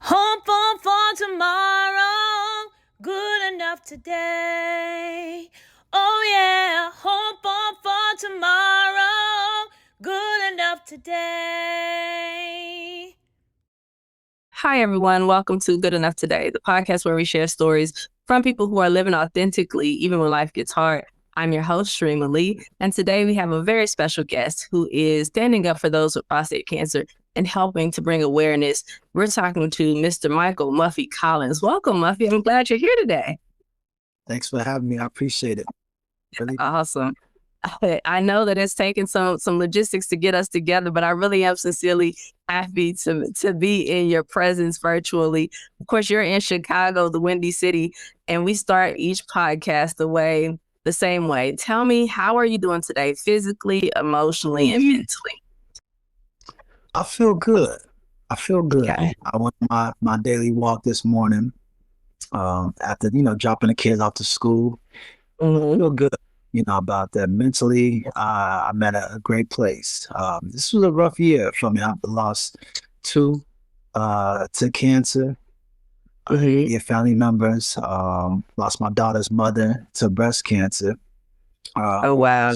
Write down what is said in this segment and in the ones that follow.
Hopeful for tomorrow, good enough today. Oh yeah, hopeful for tomorrow, good enough today. Hi, everyone. Welcome to Good Enough Today, the podcast where we share stories from people who are living authentically, even when life gets hard. I'm your host, Cheremma Lee, and today we have a very special guest who is standing up for those with prostate cancer and helping to bring awareness. We're talking to Mr. Michael Muffy Collins. Welcome, Muffy. I'm glad you're here today. Thanks for having me. I appreciate it. Really? Awesome. I know that it's taken some logistics to get us together, but I really am sincerely happy to be in your presence virtually. Of course, you're in Chicago, the Windy City, and we start each podcast the same way. Tell me, how are you doing today, physically, emotionally, and mentally? I feel good. Okay. I went my daily walk this morning after, dropping the kids off to school. I feel good. About that. Mentally, I'm at a great place. This was a rough year for me. I've lost two to cancer. Your family members. Lost my daughter's mother to breast cancer. Oh, wow.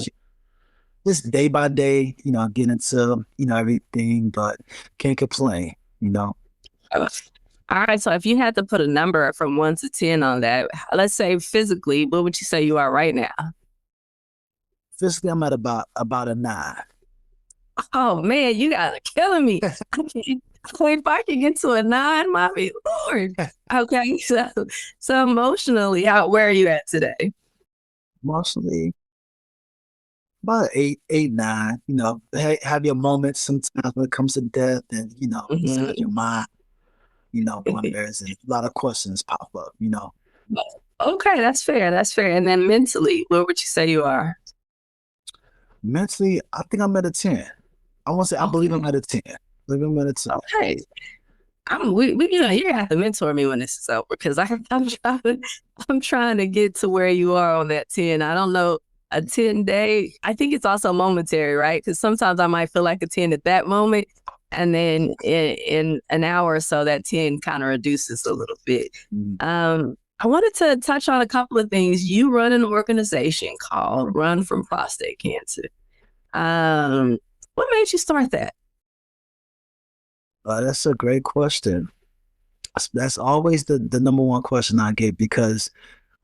Just day by day, getting into, everything, but can't complain, All right. So if you had to put a number from 1 to 10 on that, let's say physically, what would you say you are right now? Physically, I'm at about a 9. Oh man, you guys are killing me. If I can get to a 9, mommy, Lord. Okay, so emotionally, where are you at today? Emotionally, about 8, 9. Have your moments sometimes when it comes to death, and inside your mind, wonders and a lot of questions pop up. Okay, that's fair. And then mentally, where would you say you are? Mentally, I think I'm at a 10. I want to say I believe I'm at a 10. Okay. You're gonna have to mentor me when this is over, because I'm trying to get to where you are on that 10. I don't know, a 10 day. I think it's also momentary, right? Because sometimes I might feel like a 10 at that moment, and then in an hour or so, that 10 kind of reduces a little bit. I wanted to touch on a couple of things. You run an organization called Run From Prostate Cancer. What made you start that? That's a great question. That's always the number one question I get, because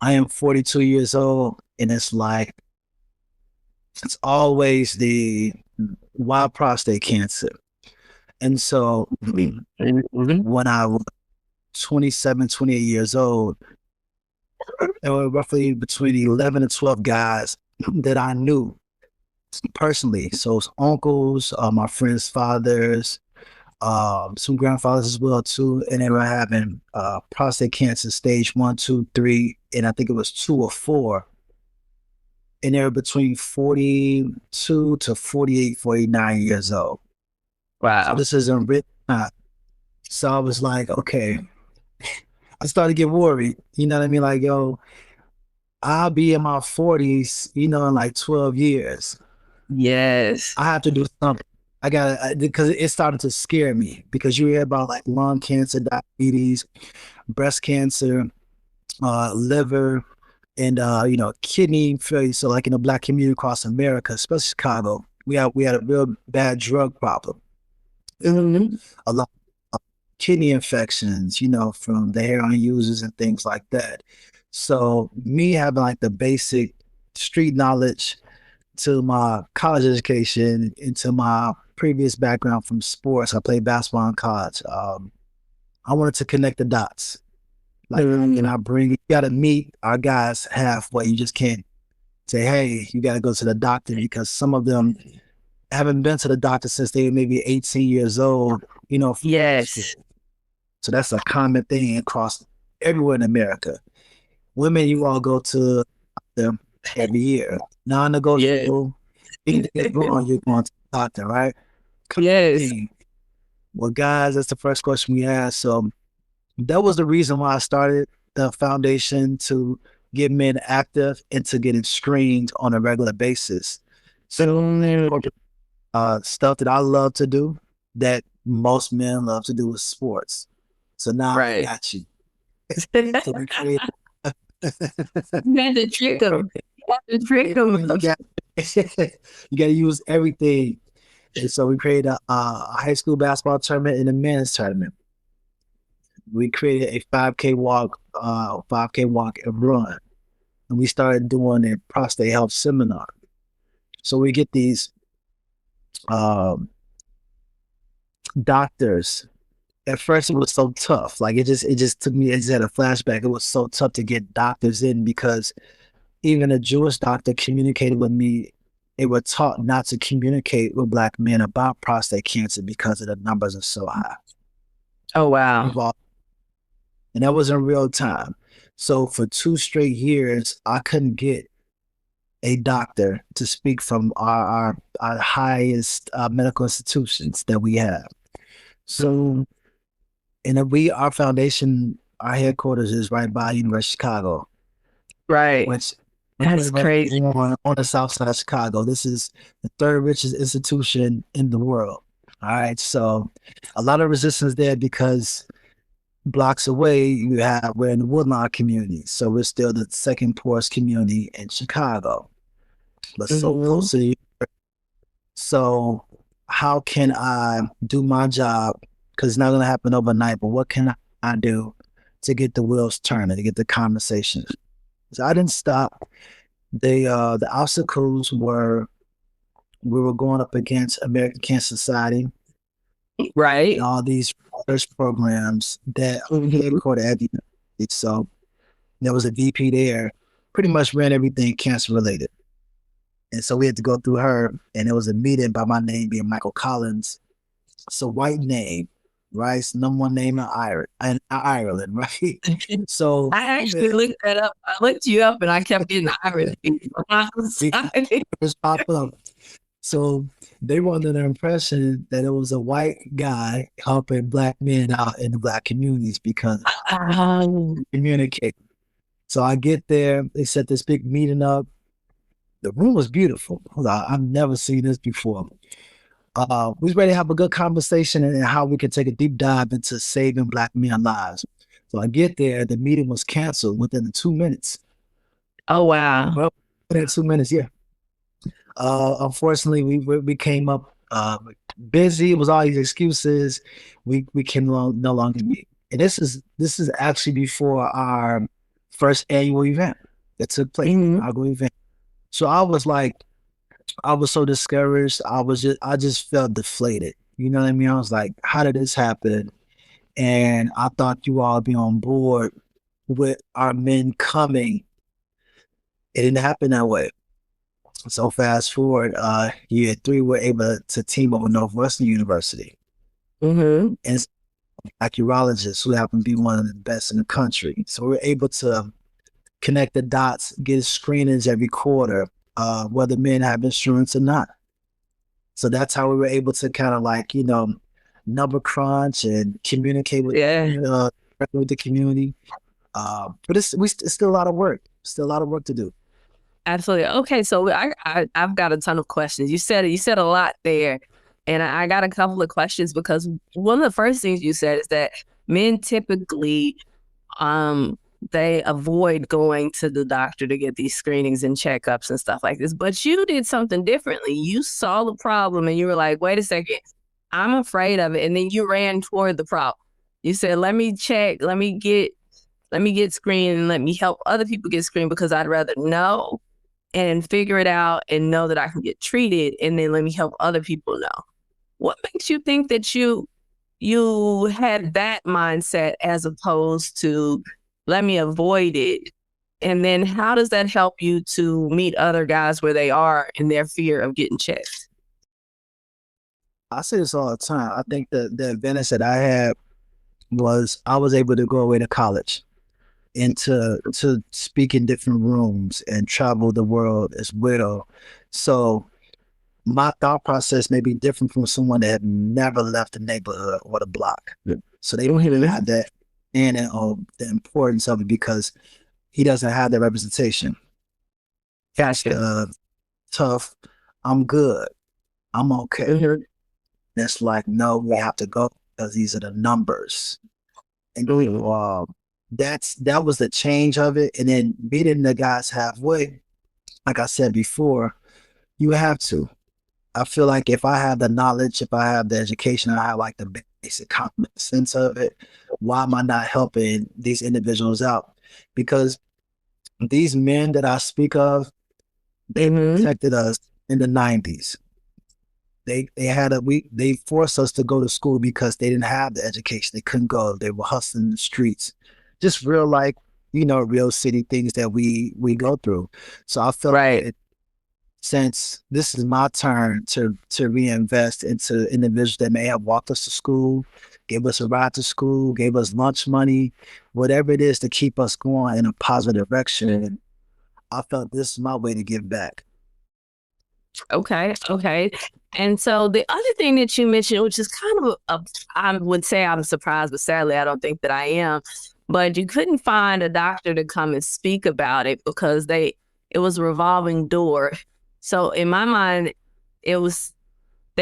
I am 42 years old, and it's like, it's always the why prostate cancer. And so when I was 27, 28 years old, there were roughly between 11 and 12 guys that I knew personally. So it's uncles, my friends' fathers, some grandfathers as well too, and they were having prostate cancer stage 1, 2, 3, and I think it was 2 or 4, and they were between 42 to 48, 49 years old. Wow. So this isn't written. So I was like, okay. I started to get worried. You know what I mean? Like, yo, I'll be in my 40s, in like 12 years. Yes. I have to do something. I gotta, because it started to scare me, because you hear about like lung cancer, diabetes, breast cancer, liver, and kidney failure. So like in the Black community across America, especially Chicago, we had a real bad drug problem. A lot of kidney infections, from the heroin users and things like that. So me having like the basic street knowledge to my college education, into my previous background from sports, I played basketball in college. I wanted to connect the dots. Like, you gotta meet our guys halfway. You just can't say, hey, you gotta go to the doctor, because some of them haven't been to the doctor since they were maybe 18 years old, Yes. So that's a common thing across everywhere in America. Women, you all go to them every year. Non-negotiable. Anything is wrong, you're going to the doctor, right? Yes. Well, guys, that's the first question we asked. So that was the reason why I started the foundation, to get men active and to getting screened on a regular basis. So stuff that I love to do, that most men love to do, is sports. So now I Right. got you. You So we created. had to trick them. You had to trick them. you got you got to use everything. And so we created a high school basketball tournament and a men's tournament. We created a 5K walk, 5K walk and run, and we started doing a prostate health seminar. So we get these doctors. At first, it was so tough. Like it just took me. It just had a flashback. It was so tough to get doctors in because even a Jewish doctor communicated with me. They were taught not to communicate with Black men about prostate cancer because of the numbers are so high. Oh, wow. And that was in real time. So for 2 straight years, I couldn't get a doctor to speak from our highest medical institutions that we have. So, and our foundation, our headquarters is right by University of Chicago. Right. Which That's crazy. on the south side of Chicago. This is the 3rd richest institution in the world. All right. So a lot of resistance there because blocks away, we're in the Woodlawn community. So we're still the 2nd poorest community in Chicago. But so close to you. So how can I do my job? Because it's not going to happen overnight, but what can I do to get the wheels turning, to get the conversations? So I didn't stop. The obstacles were we were going up against American Cancer Society, right? And all these research programs that headquartered at the United States. So there was a VP there, pretty much ran everything cancer related, and so we had to go through her. And there was a meeting by my name being Michael Collins. It's a white name, right? It's the number 1 name in Ireland, right? So I actually looked that up. I looked you up and I kept getting Ireland. So they were under the impression that it was a white guy helping Black men out in the Black communities because communicate. So I get there, they set this big meeting up. The room was beautiful. I've never seen this before. We was ready to have a good conversation and how we could take a deep dive into saving Black men lives. So I get there, the meeting was canceled within 2 minutes. Oh, wow. Well, within 2 minutes, yeah. Unfortunately, we came up busy. It was all these excuses. We can no longer meet. And this is actually before our first annual event that took place, our event. So I was so discouraged. I just felt deflated. You know what I mean? I was like, how did this happen? And I thought you all would be on board with our men coming. It didn't happen that way. So fast forward, year 3, we're able to team up with Northwestern University. And Black urologists who happen to be one of the best in the country. So we're able to connect the dots, get screenings every quarter, whether men have insurance or not. So that's how we were able to kind of number crunch and communicate with the community. But it's still a lot of work. Still a lot of work to do. Absolutely. Okay, so I've got a ton of questions. You said a lot there, and I got a couple of questions because one of the first things you said is that men typically they avoid going to the doctor to get these screenings and checkups and stuff like this. But you did something differently. You saw the problem and you were like, wait a second, I'm afraid of it. And then you ran toward the problem. You said, let me check, let me get screened and let me help other people get screened because I'd rather know and figure it out and know that I can get treated, and then let me help other people know. What makes you think that you had that mindset as opposed to let me avoid it? And then how does that help you to meet other guys where they are in their fear of getting checked? I say this all the time. I think the advantage that I had was I was able to go away to college and to speak in different rooms and travel the world as well. So my thought process may be different from someone that had never left the neighborhood or the block. Yeah. So they don't really have that and the importance of it because he doesn't have that representation. Gotcha. Tough. I'm good. I'm okay. It's like, no, we have to go because these are the numbers. And that was the change of it. And then meeting the guys halfway, like I said before, you have to. I feel like if I have the knowledge, if I have the education, I have like the basic common sense of it, why am I not helping these individuals out? Because these men that I speak of, they protected us in the 90s. They forced us to go to school because they didn't have the education. They couldn't go. They were hustling in the streets. Just real like, real city things that we go through. So I felt like since this is my turn to reinvest into individuals that may have walked us to school, gave us a ride to school, gave us lunch money, whatever it is to keep us going in a positive direction, I felt this is my way to give back. Okay. And so the other thing that you mentioned, which is kind of, I would say I'm surprised, but sadly I don't think that I am, but you couldn't find a doctor to come and speak about it because it was a revolving door. So in my mind, they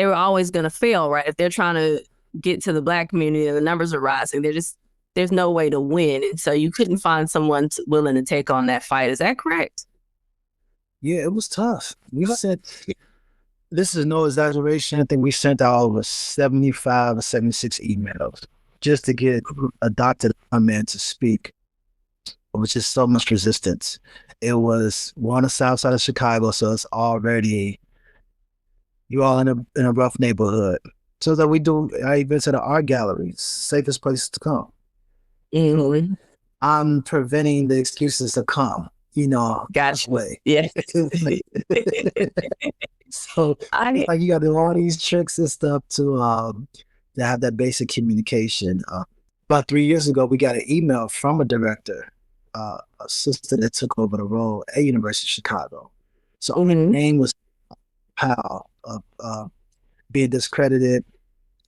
were always going to fail, right? If they're trying to get to the Black community and the numbers are rising, there's no way to win. And so you couldn't find someone willing to take on that fight. Is that correct? Yeah, it was tough. We sent, this is no exaggeration, I think we sent out over 75 or 76 emails just to get a doctor to come in to speak, which is so much resistance. We're on the south side of Chicago, so it's already, you're all in a rough neighborhood. So that we do our events at an art gallery, safest place to come. Mm-hmm. I'm preventing the excuses to come. Gotcha. Way. Yeah. So like you got to do all these tricks and stuff to have that basic communication. About 3 years ago, we got an email from a director, a sister that took over the role at University of Chicago. So her name was Powell of being discredited,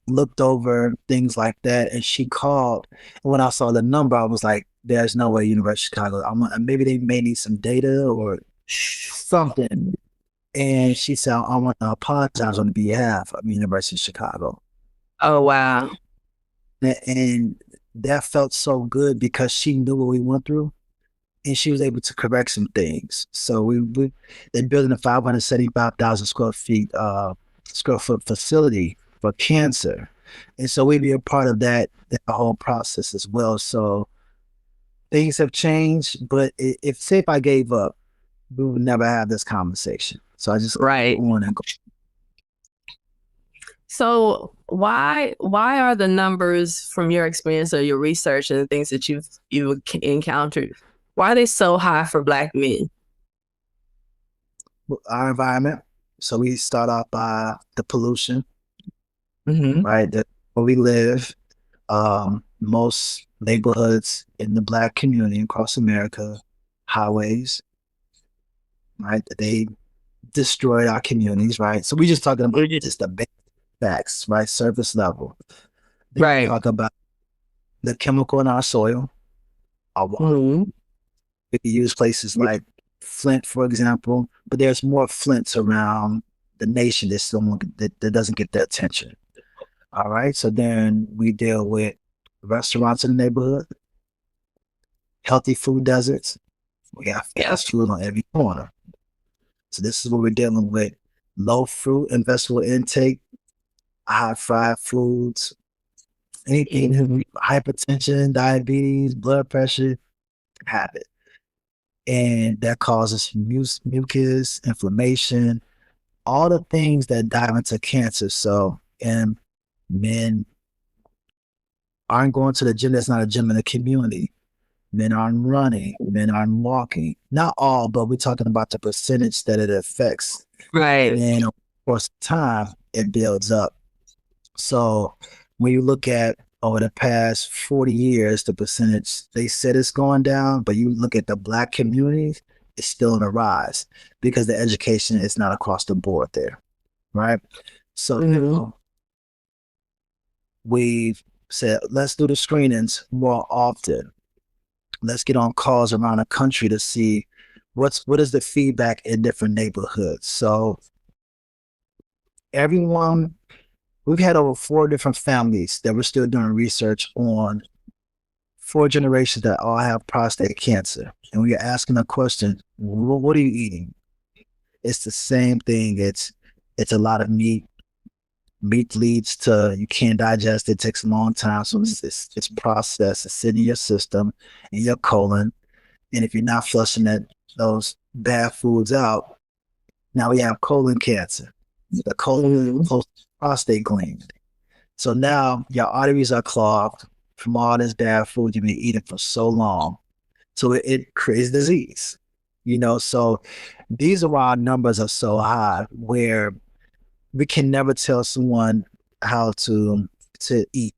looked over things like that, and she called. And when I saw the number, I was like, there's no way University of Chicago. Maybe they may need some data or something. And she said, I want to apologize on behalf of University of Chicago. Oh, wow. And that felt so good because she knew what we went through and she was able to correct some things. So they're building a 575,000 square foot facility for cancer. And so we'd be a part of that whole process as well. So things have changed, but if I gave up, we would never have this conversation. So I just want to go. So why are the numbers from your experience or your research and the things that you've encountered, why are they so high for Black men? Our environment. So we start off by the pollution, right? Where we live, most neighborhoods in the Black community across America, highways, right? They destroyed our communities, right? So we just talking about just the basic facts, right? Surface level. Then we talk about the chemical in our soil, our water. We can use places like Flint, for example, but there's more Flints around the nation that doesn't get the attention. All right. So then we deal with restaurants in the neighborhood, healthy food deserts. We got fast food on every corner. So this is what we're dealing with: low fruit and vegetable intake, high fried foods, anything, hypertension, diabetes, blood pressure, have it. And that causes mucus, inflammation, all the things that dive into cancer. So, and men aren't going to the gym. That's not a gym in the community. Men aren't running. Men aren't walking. Not all, but we're talking about the percentage that it affects. Right. And of course, time, it builds up. So when you look at over the past 40 years, the percentage, they said it's going down, but you look at the Black communities, it's still on a rise because the education is not across the board there, right? So we've said, let's do the screenings more often. Let's get on calls around the country to see what is the feedback in different neighborhoods. So we've had over 4 different families that we're still doing research on 4 generations that all have prostate cancer. And we are asking the question, what are you eating? It's the same thing. It's a lot of meat. Meat leads to you can't digest. It takes a long time. So it's processed. It's sitting in your system, in your colon. And if you're not flushing those bad foods out, now we have colon cancer. The colon is close to the prostate gland. So now your arteries are clogged from all this bad food you've been eating for so long. So it creates disease. So these are why our numbers are so high, where we can never tell someone how to eat.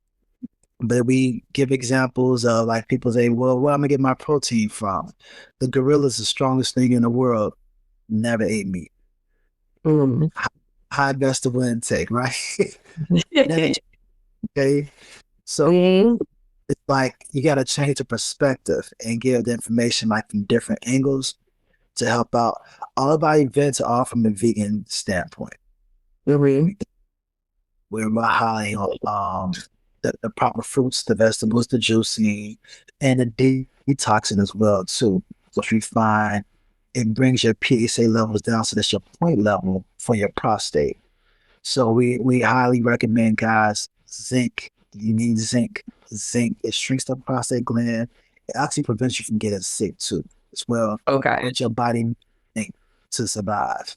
But we give examples of, like, people say, well, where am I get my protein from? The gorilla's the strongest thing in the world. Never ate meat. High vegetable intake, right? Okay. So it's like you got to change the perspective and give the information, like, from different angles to help out. All of our events are all from a vegan standpoint. We're highlighting the proper fruits, the vegetables, the juicing, and the detoxing as well too, which we find it brings your PSA levels down, so that's your point level for your prostate. So we highly recommend, guys, zinc. You need zinc. Zinc, it shrinks the prostate gland. It actually prevents you from getting sick too, as well. Okay. It's your body to survive.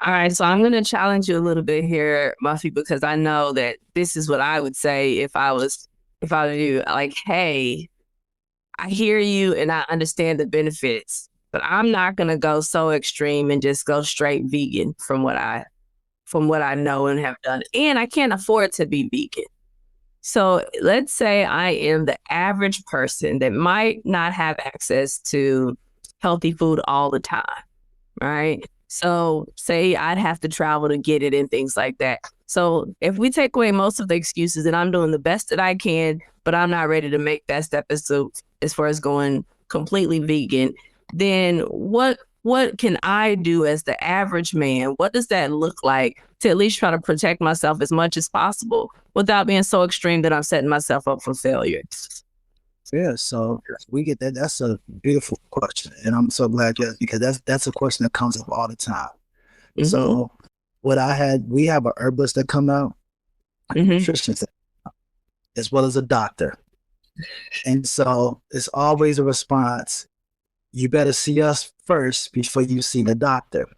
All right, so I'm going to challenge you a little bit here, Muffy, because I know that this is what I would say if I was you. Like, hey, I hear you and I understand the benefits, but I'm not going to go so extreme and just go straight vegan from what I know and have done. And I can't afford to be vegan. So let's say I am the average person that might not have access to healthy food all the time, right? So say I'd have to travel to get it and things like that. So if we take away most of the excuses, and I'm doing the best that I can, but I'm not ready to make that step as far as going completely vegan, then what can I do as the average man? What does that look like to at least try to protect myself as much as possible without being so extreme that I'm setting myself up for failure? Yeah, so we get that. That's a beautiful question, and I'm so glad you asked, because that's a question that comes up all the time. So we have an herbalist that come out, a nutritionist, as well as a doctor, and so it's always a response. You better see us first before you see the doctor.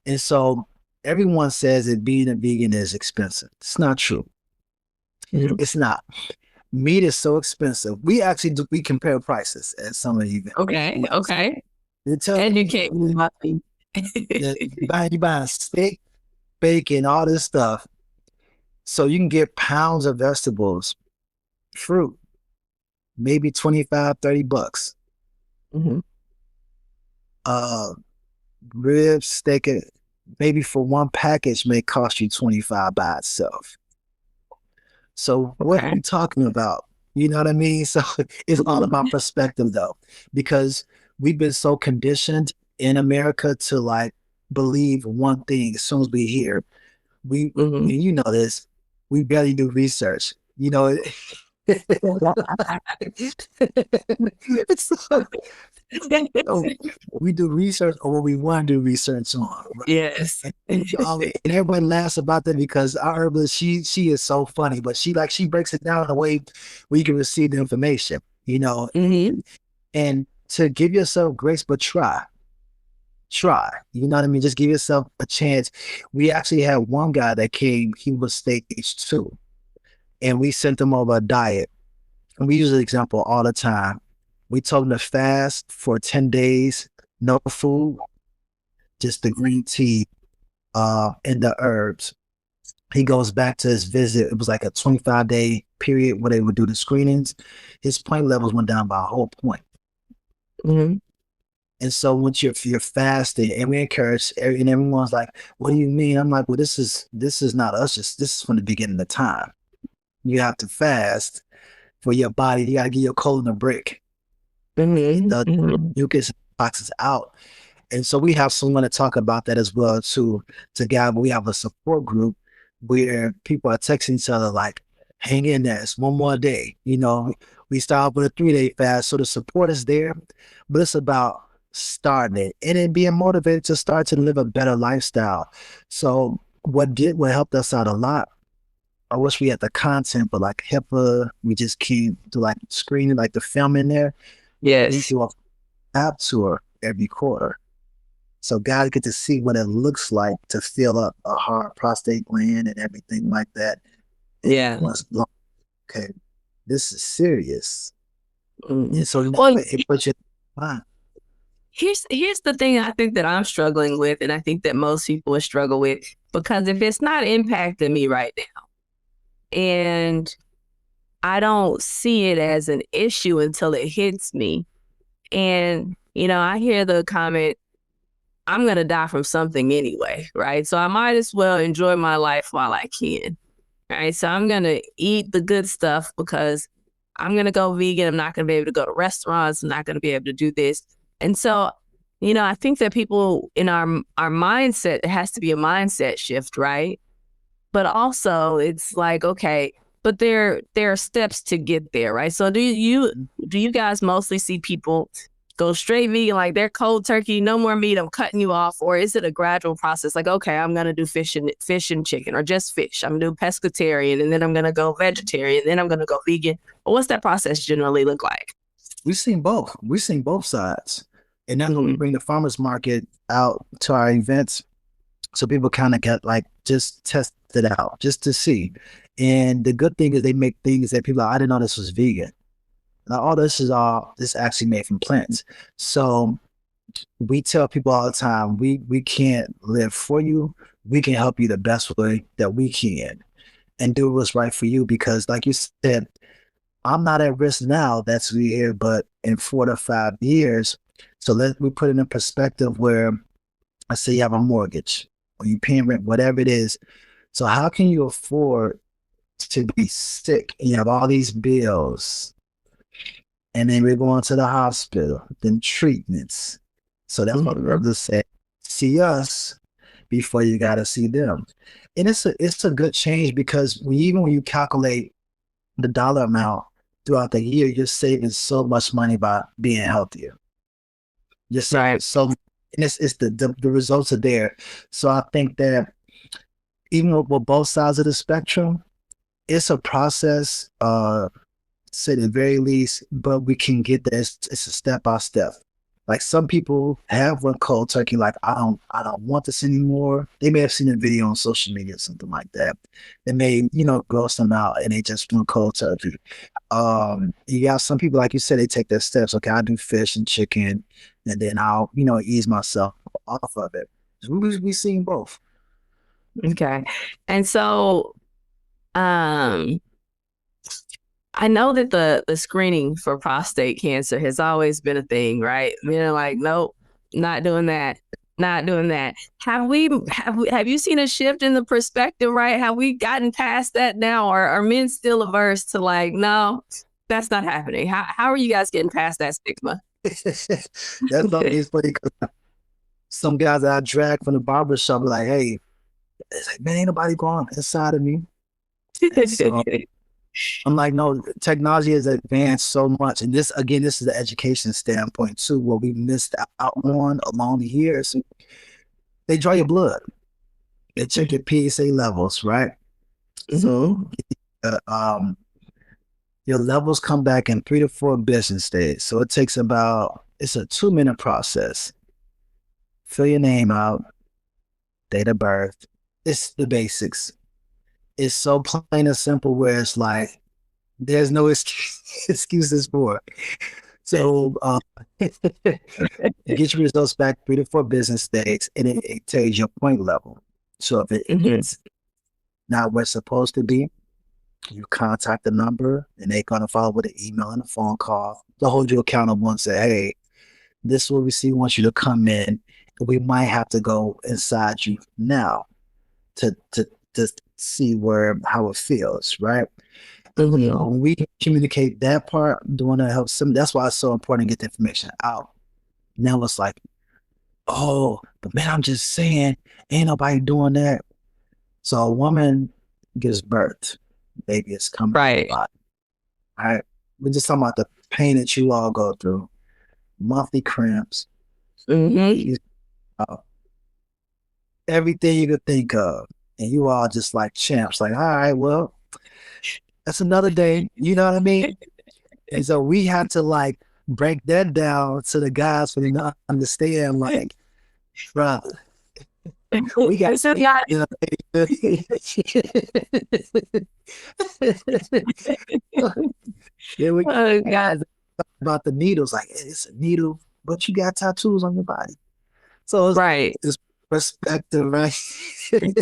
And so everyone says that being a vegan is expensive. It's not true. It's not. Meat is so expensive. We compare prices at some of you. Okay. Educate me, Muffy. You buy steak, bacon, all this stuff. So you can get pounds of vegetables, fruit, maybe $25-$30. Ribs, steak, maybe for one package may cost you $25 by itself. So what are you talking about? You know what I mean? So it's all about perspective, though, because we've been so conditioned in America to, like, believe one thing as soon as we hear. And you know this, we barely do research. You know, we do research on what we want to do research on. Right? Yes. And everybody laughs about that because our herbalist, she is so funny, but she breaks it down in a way where you can receive the information, you know. And to give yourself grace, but try. You know what I mean? Just give yourself a chance. We actually had one guy that came, he was stage 2. And we sent him over a diet. And we use an example all the time. We told him to fast for 10 days, no food, just the green tea and the herbs. He goes back to his visit. It was like a 25-day period where they would do the screenings. His point levels went down by a whole point. And so once you're fasting, and we encourage, and everyone's like, what do you mean? I'm like, well, this is not us. This is from the beginning of time. You have to fast for your body. You got to give your colon a break. The mucus boxes out. And so we have someone to talk about that as well too. Together, we have a support group where people are texting each other like, hang in there. It's one more day. We start with a 3-day fast, so the support is there, but it's about starting it and then being motivated to start to live a better lifestyle. So what helped us out a lot. I wish we had the content, but like HIPAA, we just can't do like screening, like the film in there. We Yes. do a app tour every quarter. So guys get to see what it looks like to fill up a hard prostate gland and everything like that. Yeah. Okay, this is serious. Mhm. And so Well, it puts you on. here's the thing I think that I'm struggling with, and I think that most people will struggle with, because if it's not impacting me right now, and I don't see it as an issue until it hits me, and I hear the comment, I'm gonna die from something anyway, right? So I might as well enjoy my life while I can. Right. So I'm gonna eat the good stuff because I'm gonna go vegan. I'm not gonna be able to go to restaurants. I'm not gonna be able to do this. And so, I think that people in our mindset, it has to be a mindset shift, right? But also it's like, okay, but there are steps to get there, right? So do you guys mostly see people go straight vegan, like they're cold turkey, no more meat, I'm cutting you off? Or is it a gradual process? Like, okay, I'm going to do fish and chicken, or just fish. I'm going to do pescatarian, and then I'm going to go vegetarian, and then I'm going to go vegan. But what's that process generally look like? We've seen both. We've seen both sides. And that's when we bring the farmers market out to our events. So people kind of get like, just test it out just to see. And the good thing is they make things that people are, I didn't know this was vegan. Now, all this actually made from plants. So we tell people all the time, we can't live for you. We can help you the best way that we can and do what's right for you. Because like you said, I'm not at risk now, that's here, but in 4 to 5 years. So we put it in perspective where I say you have a mortgage or you paying rent, whatever it is. So how can you afford to be sick and you have all these bills? And then we're going to the hospital, then treatments. So that's what the brothers say. See us before you got to see them. And it's a good change because even when you calculate the dollar amount throughout the year, you're saving so much money by being healthier. You're saving so, and it's the results are there. So I think that even with both sides of the spectrum, it's a process. Say the very least, but we can get there. It's a step by step. Like some people have went cold turkey, like I don't want this anymore. They may have seen a video on social media or something like that. It may, gross them out and they just went cold turkey. You got some people, like you said, they take their steps. Okay, I do fish and chicken, and then I'll, ease myself off of it. We seen both. Okay. And so I know that the screening for prostate cancer has always been a thing, right? Like, nope, not doing that, not doing that. Have you seen a shift in the perspective, right? Have we gotten past that now, or are men still averse to like, no, that's not happening? How are you guys getting past that stigma? That's always funny. Some guys that I drag from the barber shop like, hey, it's like, man, ain't nobody going inside of me. So, I'm like, no, technology has advanced so much. And this is the education standpoint too, what we missed out on along the years. They draw your blood. They check your PSA levels, right? So your levels come back in 3 to 4 business days. So it takes it's a 2-minute process. Fill your name out, date of birth. It's the basics. It's so plain and simple where it's like, there's no excuses for it. So you get your results back 3 to 4 business days, and it tells your point level. So if it's not where it's supposed to be, you contact the number, and they're going to follow with an email and a phone call to hold you accountable and say, hey, this is what we see. We want you to come in. We might have to go inside you now to see how it feels, right? When we communicate that part, doing that helps some. That's why it's so important to get the information out. Now it's like, oh, but man, I'm just saying, ain't nobody doing that. So a woman gives birth. baby, it's coming. Right. All right. We're just talking about the pain that you all go through. Monthly cramps. Mm-hmm. Everything you could think of. And you all just like champs. Like, all right, well, that's another day. You know what I mean? And so we had to like break that down to the guys for them to understand, like, bro, we got, So, yeah, you know, yeah, we oh, God. about the needles, like it's a needle, but you got tattoos on your body. So Right. it's perspective, right? And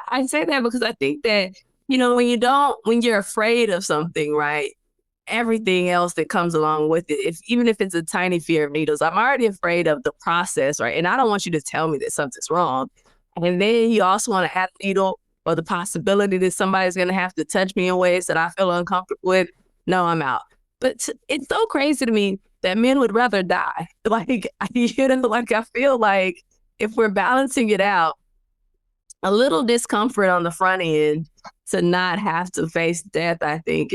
I say that because I think that, when you're afraid of something, right, everything else that comes along with it, even if it's a tiny fear of needles, I'm already afraid of the process, right? And I don't want you to tell me that something's wrong. And then you also want to add a needle or the possibility that somebody's going to have to touch me in ways that I feel uncomfortable with. No, I'm out. But it's so crazy to me that men would rather die. Like, I feel like if we're balancing it out, a little discomfort on the front end to not have to face death, I think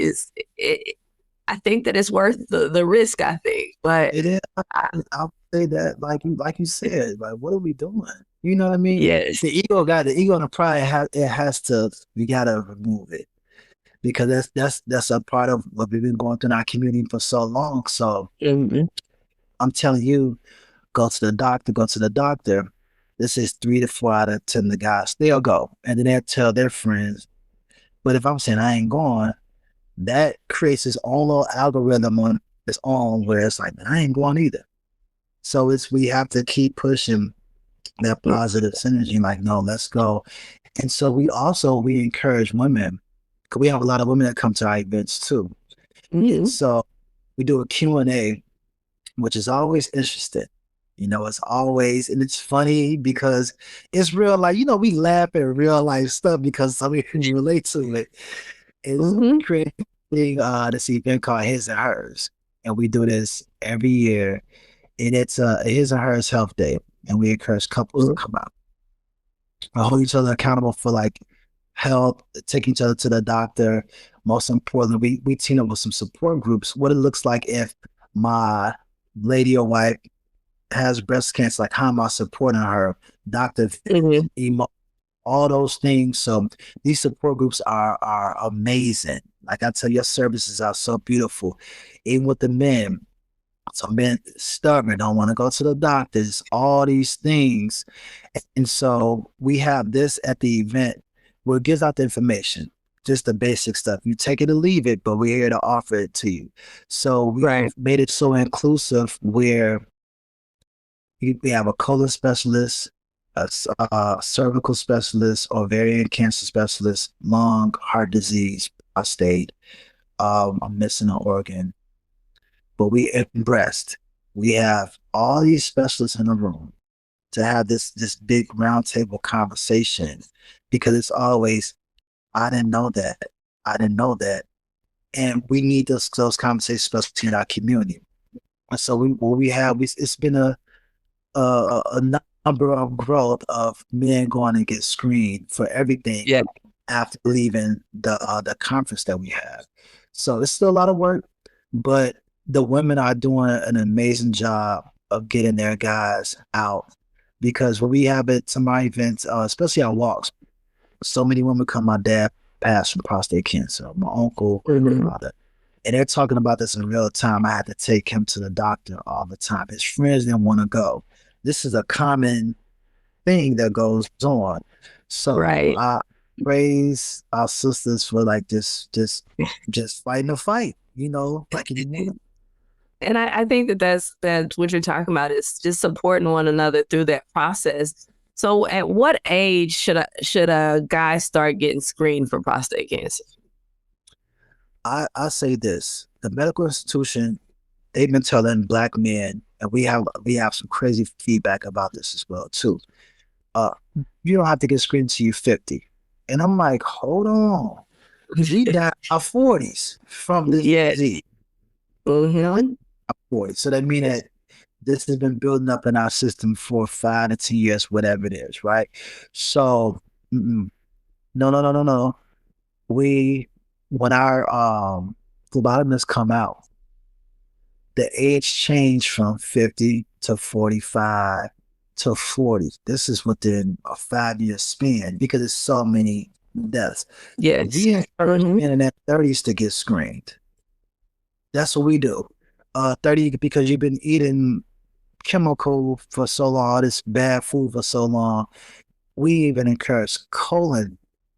I think that it's worth the risk, I think. But it is. I'll say that, like you said, like, what are we doing? You know what I mean? yes, The ego and the pride has to, we gotta remove it. Because that's a part of what we've been going through in our community for so long. So I'm telling you, go to the doctor. This is 3 to 4 out of 10 the guys. They'll go. And then they'll tell their friends. But if I'm saying I ain't going, that creates its own little algorithm on its own where it's like, man, I ain't going either. So we have to keep pushing that positive synergy, like, no, let's go. And so we encourage women, because we have a lot of women that come to our events too. Mm-hmm. So we do a Q&A, which is always interesting. It's always, and it's funny because it's real life. We laugh at real life stuff because some people can relate to it. It's creating this event called His and Hers. And we do this every year. And it's His and Hers Health Day. And we encourage couples to come out. Hold each other accountable for like health, take each other to the doctor. Most importantly, we team up with some support groups. What it looks like if my lady or wife has breast cancer, like how am I supporting her? Doctor, all those things. So these support groups are amazing. Like I tell you, your services are so beautiful. Even with the men. Some men stubborn, don't want to go to the doctors, all these things. And so we have this at the event where it gives out the information, just the basic stuff. You take it or leave it, but we're here to offer it to you. So we made it so inclusive where we have a colon specialist, a cervical specialist, ovarian cancer specialist, lung, heart disease, prostate, I'm missing an organ. But in breast, we have all these specialists in the room to have this big roundtable conversation, because it's always, I didn't know that. And we need those conversations, especially in our community. And so it's been a number of growth of men going to get screened for everything after leaving the conference that we have. So it's still a lot of work, but the women are doing an amazing job of getting their guys out, because when we have it, some of our events, especially our walks, so many women come. My dad passed from prostate cancer, my uncle, brother, and they're talking about this in real time. I had to take him to the doctor all the time. His friends didn't want to go. This is a common thing that goes on. So I praise our sisters for like just fighting the fight, like And I think that's what you're talking about is just supporting one another through that process. So at what age should a guy start getting screened for prostate cancer? I say this, the medical institution, they've been telling Black men, and we have some crazy feedback about this as well too. You don't have to get screened until you're 50. And I'm like, hold on. We died in our 40s from this disease. 40. So that means that this has been building up in our system for 5 to 10 years, whatever it is, right? So No, no, no, no, no. When our phlebotomists come out, the age changed from 50 to 45 to 40. This is within a 5-year span because it's so many deaths. Yes. We encourage Mhm. men in their 30s to get screened. That's what we do. 30 because you've been eating chemical for so long, this bad food for so long. We even encourage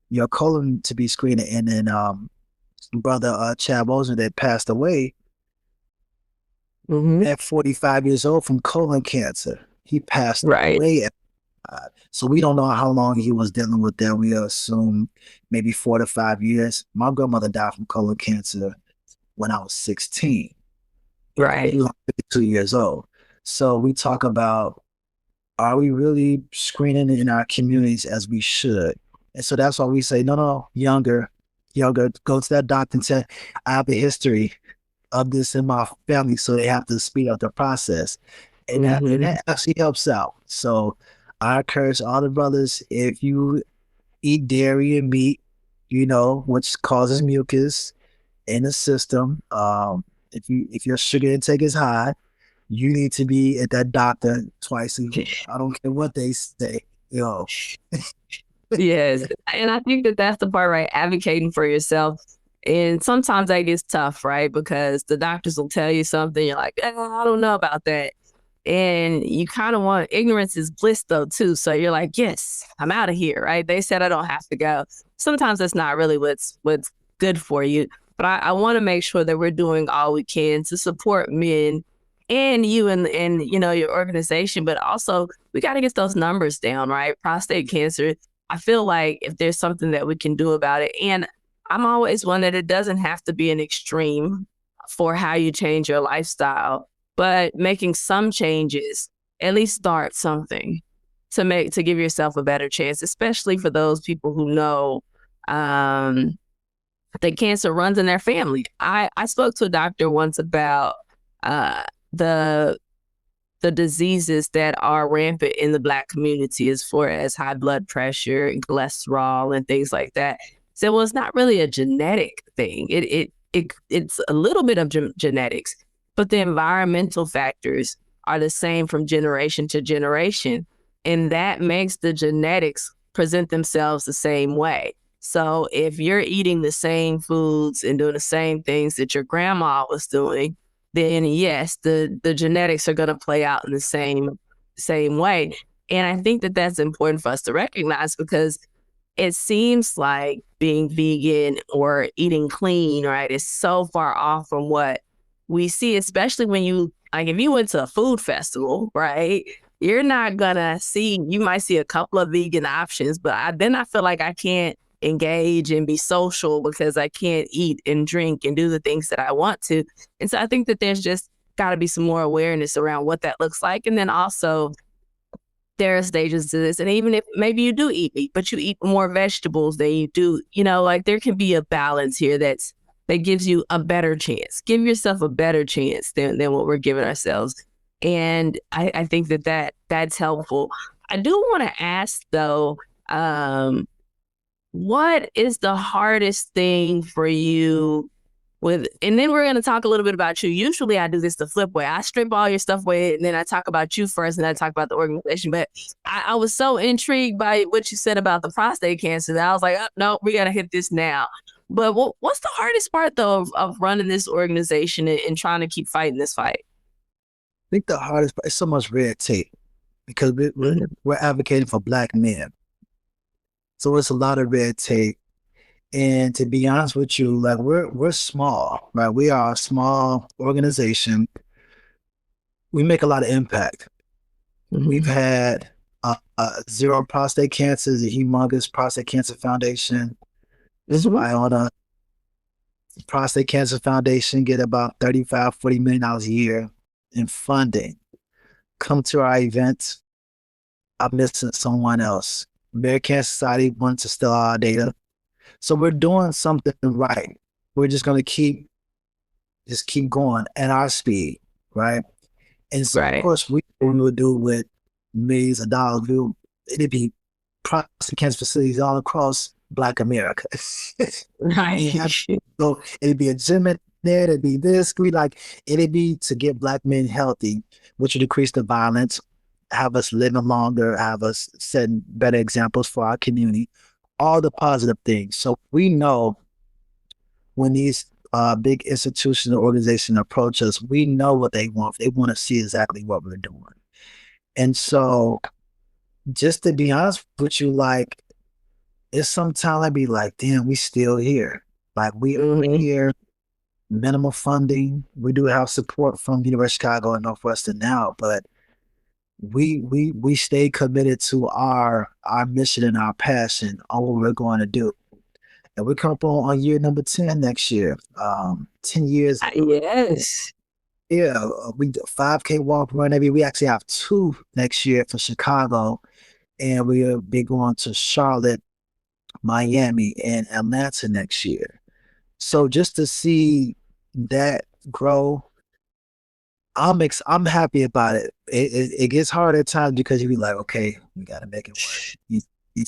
your colon to be screened. And then brother Chad Moser that passed away Mhm. at 45 years old from colon cancer. He passed Right. away at so we don't know how long he was dealing with that. We assume maybe 4 to 5 years. My grandmother died from colon cancer when I was 16. Right. He was 52 years old. So we talk about, are we really screening in our communities as we should? And so that's why we say, no, no, younger, go to that doctor and say, I have a history of this in my family, so they have to speed up the process. And Mhm. that actually helps out. So I encourage all the brothers, if you eat dairy and meat, which causes mucus in the system, if your sugar intake is high, you need to be at that doctor twice a year. I don't care what they say. You know, Yes. And I think that that's the part, right? Advocating for yourself. And sometimes that gets tough, right? Because the doctors will tell you something, you're like, I don't know about that. And you kind of want, ignorance is bliss though, too. So you're like, yes, I'm out of here, right? They said I don't have to go. Sometimes that's not really what's good for you. But I want to make sure that we're doing all we can to support men and you and your organization, but also we got to get those numbers down, right? Prostate cancer, I feel like if there's something that we can do about it, and I'm always one that it doesn't have to be an extreme for how you change your lifestyle, but making some changes, at least start something to give yourself a better chance, especially for those people who know that cancer runs in their family. I spoke to a doctor once about uh, the the diseases that are rampant in the Black community as far as high blood pressure and cholesterol and things like that. So, well, it's not really a genetic thing. It's a little bit of genetics, but the environmental factors are the same from generation to generation, and that makes the genetics present themselves the same way. So, if you're eating the same foods and doing the same things that your grandma was doing, then yes, the genetics are going to play out in the same way. And I think that that's important for us to recognize because it seems like being vegan or eating clean, right, is so far off from what we see, especially when if you went to a food festival, right, you're not gonna you might see a couple of vegan options, but then I feel like I can't engage and be social because I can't eat and drink and do the things that I want to. And so I think that there's just got to be some more awareness around what that looks like. And then also there are stages to this. And even if maybe you do eat meat, but you eat more vegetables than you do, like there can be a balance here that gives you a better chance. Give yourself a better chance than what we're giving ourselves. And I think that's helpful. I do want to ask though, what is the hardest thing for you and then we're going to talk a little bit about you. Usually I do this the flip way. I strip all your stuff away and then I talk about you first and then I talk about the organization. But I was so intrigued by what you said about the prostate cancer that I was like, oh, no, we got to hit this now. But what's the hardest part though of running this organization and trying to keep fighting this fight? I think the hardest part is so much red tape because we're advocating for Black men. So it's a lot of red tape. And to be honest with you, like we're small, right? We are a small organization. We make a lot of impact. Mm-hmm. We've had zero prostate cancer, the humongous prostate cancer foundation. This is why on a prostate cancer foundation get about $35-40 million a year in funding. Come to our events. I'm missing someone else. American Cancer Society wants to steal our data. So we're doing something right. We're just going to keep going at our speed, right? And so, Right. of course, we would do with millions of dollars. It'd be prostate cancer facilities all across Black America. Right. So it'd be a gym in there, it'd be this, it'd be to get Black men healthy, which would decrease the violence, have us living longer, have us setting better examples for our community, all the positive things. So we know when these big institutional organizations approach us, we know what they want. They want to see exactly what we're doing. And so just to be honest with you, like, it's sometimes I be like, damn, we still here. Like, we are here, minimal funding. We do have support from University of Chicago and Northwestern now, but we stay committed to our mission and our passion on what we're going to do. And we come up on year number 10 next year. 10 years. Yes. Yeah, we do a 5K walk run every. We actually have 2 next year for Chicago, and we'll be going to Charlotte, Miami, and Atlanta next year. So just to see that grow, I'm happy about it. It gets hard at times because you be like, okay, we got to make it work.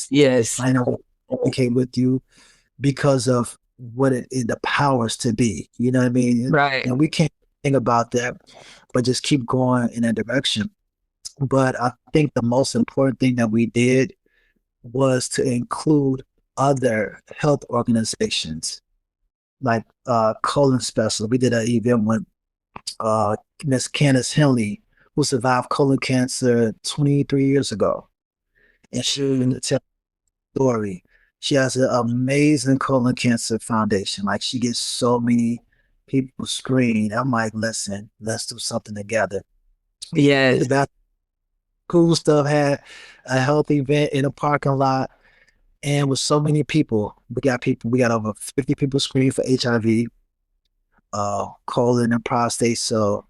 Yes. I know communicate with you because of what the powers to be. You know what I mean? Right. And we can't think about that, but just keep going in that direction. But I think the most important thing that we did was to include other health organizations like colon specialists. We did an event with Miss Candace Henley, who survived colon cancer 23 years ago. And she was tell the story. She has an amazing colon cancer foundation. Like, she gets so many people screened. I'm like, listen, let's do something together. Yes. About cool stuff, had a health event in a parking lot, and with so many people, we got over 50 people screened for HIV, colon and prostate. So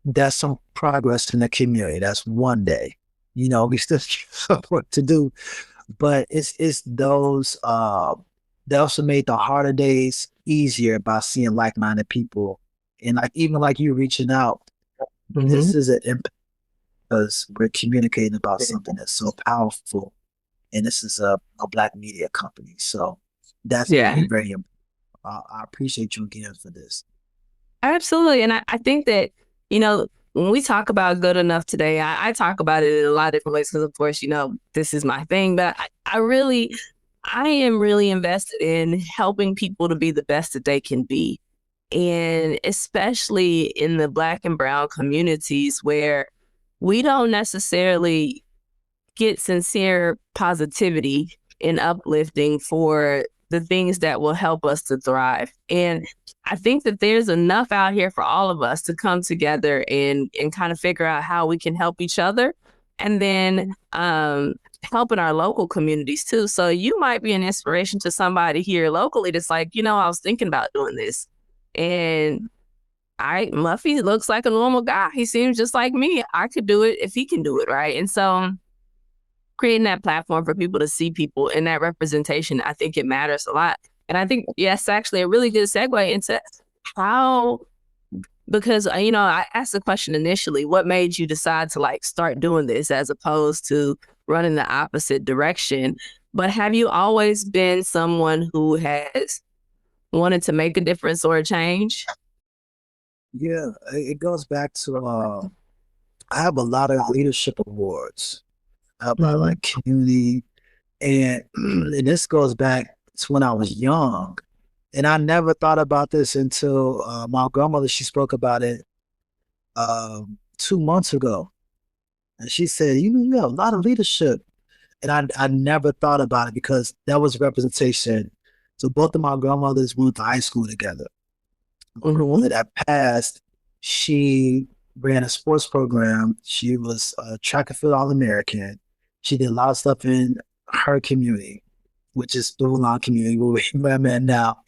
that's some progress in the community. That's one day. You know, we still have work to do, but it's those they also made the harder days easier by seeing like-minded people. And like, even like you reaching out, this is an impact because we're communicating about something that's so powerful. And this is a Black media company. So that's very, very important. I appreciate you again for this. Absolutely. And I think that, you know, when we talk about good enough today, I talk about it in a lot of different ways because, of course, you know, this is my thing. But I am really invested in helping people to be the best that they can be. And especially in the Black and brown communities where we don't necessarily get sincere positivity and uplifting for the things that will help us to thrive. And I think that there's enough out here for all of us to come together and kind of figure out how we can help each other, and then helping our local communities too. So you might be an inspiration to somebody here locally that's like, you know, I was thinking about doing this. And Muffy looks like a normal guy. He seems just like me. I could do it if he can do it, right? And so creating that platform for people to see people in that representation, I think it matters a lot. And I think, yes, actually a really good segue into how, because, you know, I asked the question initially, what made you decide to like start doing this as opposed to running the opposite direction? But have you always been someone who has wanted to make a difference or a change? Yeah, it goes back to I have a lot of leadership awards. I have a lot of community, and this goes back to when I was young, and I never thought about this until my grandmother, she spoke about it 2 months ago, and she said, you know, you have a lot of leadership, and I never thought about it because that was representation. So both of my grandmothers went to high school together. My grandmother that passed, she ran a sports program. She was a track and field All-American. She did a lot of stuff in her community, which is the Woodlawn community where I'm at now.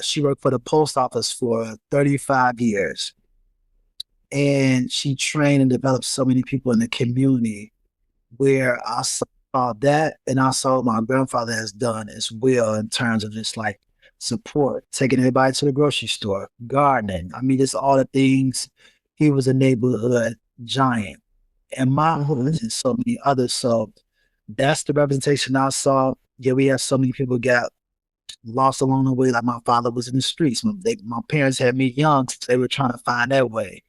She worked for the post office for 35 years. And she trained and developed so many people in the community, where I saw that, and I saw what my grandfather has done as well in terms of just like support, taking everybody to the grocery store, gardening. I mean, just all the things. He was a neighborhood giant. And my and so many others. So That's the representation I saw. Yeah, we had so many people get lost along the way. Like my father was in the streets. My parents had me young, so they were trying to find their way.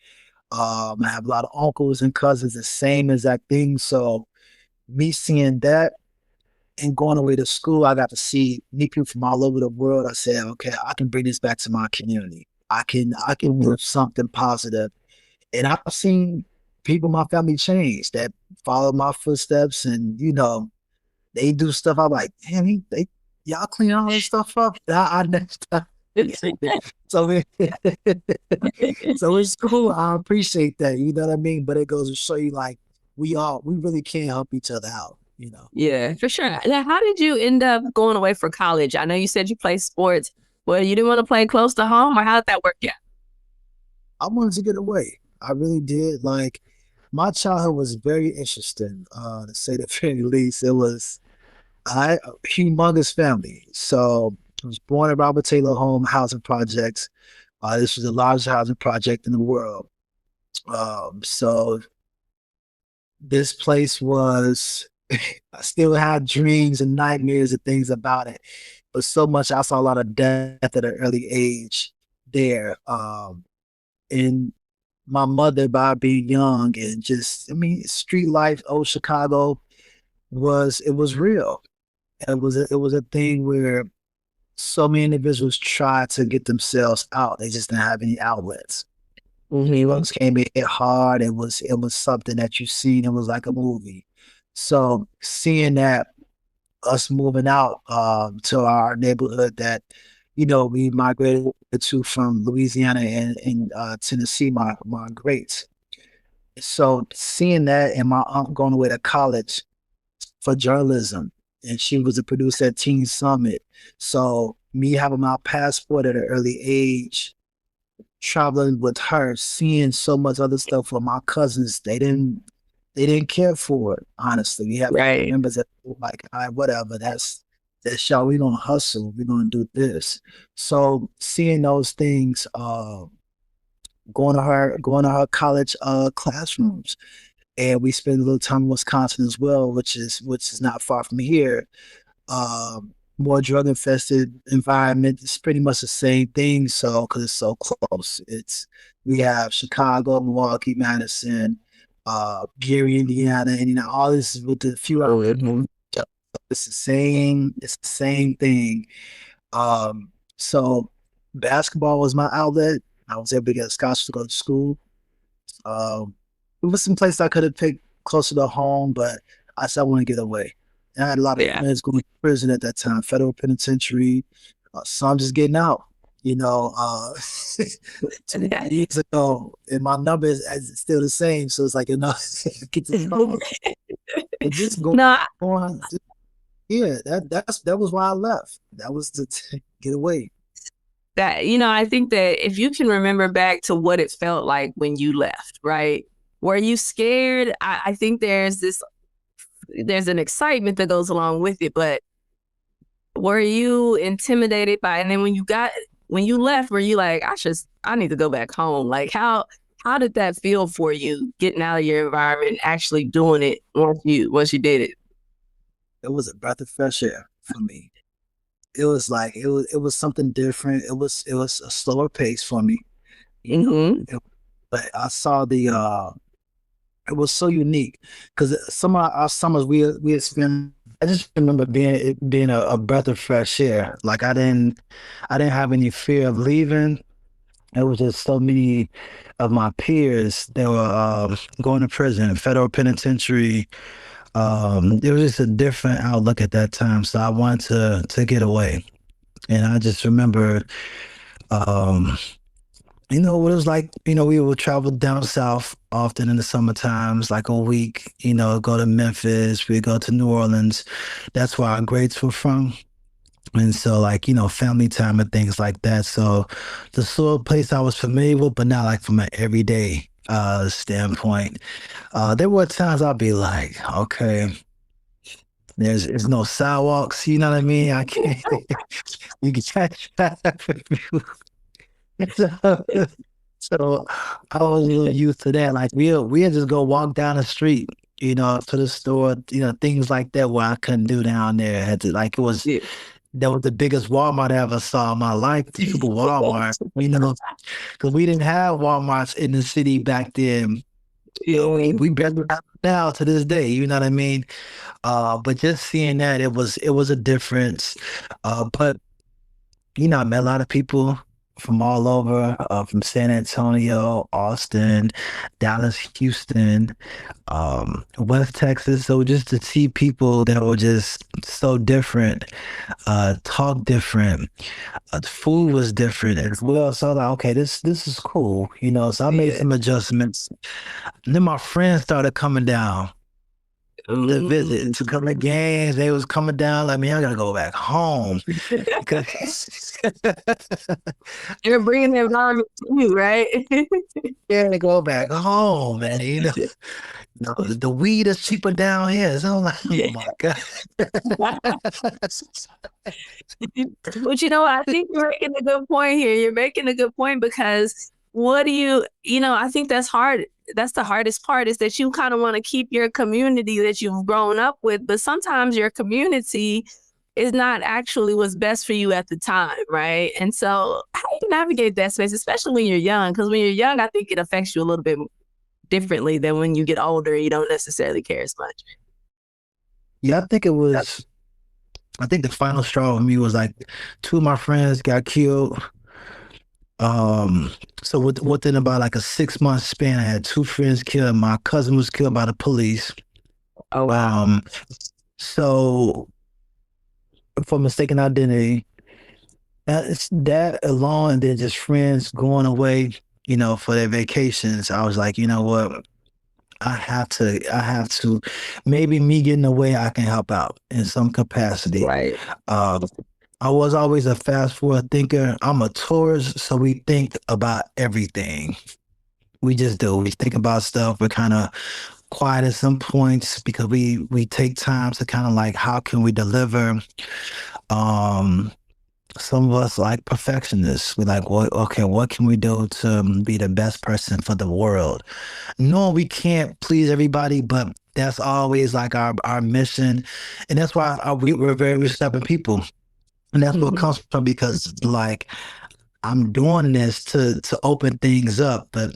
I have a lot of uncles and cousins, the same exact thing. So me seeing that and going away to school, I got to meet people from all over the world. I said, okay, I can bring this back to my community. I can do something positive. And I've seen people in my family change that follow my footsteps, and they do stuff. I'm like, damn, y'all clean all this stuff up. I next time. So so it's cool. I appreciate that. You know what I mean? But it goes to show you, like, we really can help each other out. Yeah, for sure. Now, how did you end up going away for college? I know you said you play sports. Well, you didn't want to play close to home, or how did that work out? I wanted to get away. I really did. Like, my childhood was very interesting, to say the very least. It was a humongous family. So I was born at Robert Taylor Home Housing Projects. This was the largest housing project in the world. So this place was, I still had dreams and nightmares and things about it, but so much, I saw a lot of death at an early age there. And my mother, by being young and just, I mean, street life, old Chicago it was real. It was a thing where so many individuals tried to get themselves out. They just didn't have any outlets. Drugs came in hard. It was something that you seen. It was like a movie. So seeing that, us moving out to our neighborhood that we migrated to from Louisiana and Tennessee, my greats. So seeing that, and my aunt going away to college for journalism, and she was a producer at Teen Summit. So me having my passport at an early age, traveling with her, seeing so much other stuff for my cousins, they didn't care for it. Honestly, we have Right. members that were like, all right, whatever, that's y'all. We're gonna hustle. We're gonna do this. So seeing those things, going to her college classrooms, and we spend a little time in Wisconsin as well, which is not far from here. More drug infested environment. It's pretty much the same thing. So because it's so close, we have Chicago, Milwaukee, Madison, Gary, Indiana, and all this is with a few other. It's the same. It's the same thing. So basketball was my outlet. I was able to get a scholarship to go to school. It was some place I could have picked closer to home, but I said I want to get away. And I had a lot of friends going to prison at that time, federal penitentiary. So I'm just getting out. 2 years ago, and my number is still the same. So it's like, get this over. And just go on. Yeah, that was why I left. That was to get away. That, I think that if you can remember back to what it felt like when you left, right? Were you scared? I think there's an excitement that goes along with it, but were you intimidated by it? And then when you left, were you like, I need to go back home? Like, how did that feel for you, getting out of your environment, actually doing it once you did it? It was a breath of fresh air for me. It was like it was something different. It was a slower pace for me. But I saw it was so unique because some of our summers we had spent. I just remember being a breath of fresh air. Like I didn't have any fear of leaving. It was just so many of my peers that were going to prison, federal penitentiary. It was just a different outlook at that time. So I wanted to get away. And I just remember, what it was like. We would travel down south often in the summer times, like a week, go to Memphis, we go to New Orleans. That's where our greats were from. And so family time and things like that. So the sort of place I was familiar with, but not like from an everyday standpoint. There were times I'd be like, okay, there's no sidewalks, you know what I mean? I can't, you can catch so I was a little used to that. Like we'd just go walk down the street to the store, things like that where I couldn't do down there. I had to like it was Yeah. that was the biggest Walmart I ever saw in my life. The super Walmart, because we didn't have Walmarts in the city back then. We barely have it now to this day. You know what I mean? But just seeing that, it was a difference. But I met a lot of people from all over, from San Antonio, Austin, Dallas, Houston, West Texas. So just to see people that were just so different, talk different, the food was different as well. So I was like, okay, this is cool, So I made some adjustments. And then my friends started coming down to visit, to come to games. They was coming down like, man, I gotta go back home. You're bringing the environment to you, right? Yeah, to go back home, man. The weed is cheaper down here. So I'm like, oh my God. But I think you're making a good point here. You're making a good point because I think that's hard. That's the hardest part, is that you kind of want to keep your community that you've grown up with, but sometimes your community is not actually what's best for you at the time, right? And so how do you navigate that space, especially when you're young? Because when you're young, I think it affects you a little bit differently than when you get older. You don't necessarily care as much. Yeah, I think the final straw with me was like 2 of my friends got killed. So within about like a 6-month span, I had 2 friends killed. My cousin was killed by the police. Oh, wow. So for mistaken identity, it's that alone, and then just friends going away, for their vacations. I was like, you know what? I have to, maybe me getting away, I can help out in some capacity. Right. I was always a fast forward thinker. I'm a tourist, so we think about everything. We just do. We think about stuff. We're kind of quiet at some points because we take time to kind of like, how can we deliver? Some of us like perfectionists. We're like, well, okay, what can we do to be the best person for the world? No, we can't please everybody, but that's always like our mission. And that's why we're very receptive people. And that's what comes from, because like I'm doing this to open things up, but